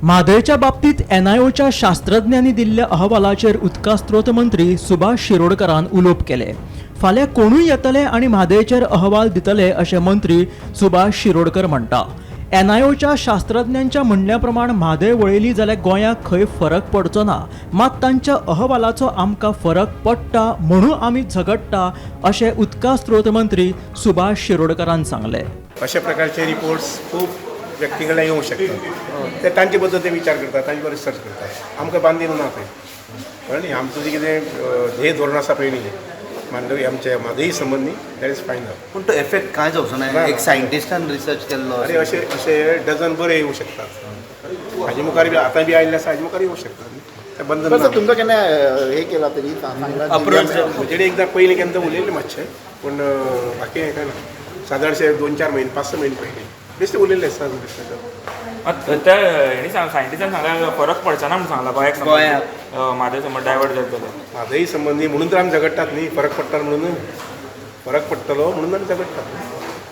म्हादयच्या बाबतीत NIOच्या शास्त्रज्ञांनी दिल्ल्या अहवालाचेर उदका स्त्रोत मंत्री सुभाष शिरोडकरान उलोवप केले. फाल्यां कोणूय येतले आनी म्हादयचेर अहवाल दितले अशें मंत्री सुभाष शिरोडकर म्हणटा. NIOच्या शास्त्रज्ञांच्या म्हणण्या प्रमाण म्हादय वळयली जाल्यार गोंयाक खंय फरक पडचो ना, मात तांच्या अहवालाचो आमकां फरक पडटा म्हणून आमी झगडटा अशें उदका स्त्रोत मंत्री सुभाष शिरोडकरान सांगले. अशा प्रकारचे रिपोर्ट्स खूप व्यक्तीकडे येऊ शकतात. ते तांचे बद्दल ते विचार करतात, तांचे बद्दल रिसर्च करतात. आमकां बांदील ना पळय, कळ्ळें. आमचो जे कितें ध्येय धोरण आसा पयलीं मांडवी आमच्या म्हादई संबंधी दॅट इज फायनल. पूण तो इफेक्ट कांय जावचो ना. एक सायंटिस्टान रिसर्च केल्लो अरे अशे डझन बरे येऊ शकतात. हाजे मुखार बी आतां बी आयिल्ले आसा, हाजे मुखार येऊ शकतात. ते बंधन ना. तुमकां केन्ना हे केला तरी अप्रोच म्हजे एकदां पयलीं केन्ना उलयलें मातशें, पूण बाकी हें काय ना. सादारणशे 2-4 म्हयने 5-6 म्हयने पयलीं बेश्टे उलयल्ले आसता. त्या हेणी सायंटिस्टान सांगला फरक पडचा ना म्हणून सांगला गोंयाक म्हादय समज डायवर्ट जाता जाल्यार. म्हादई संबंधी म्हणून तर आमी झगडटात न्ही. फरक पडटा म्हणून, फरक पडटलो म्हणून आमी झगडटात.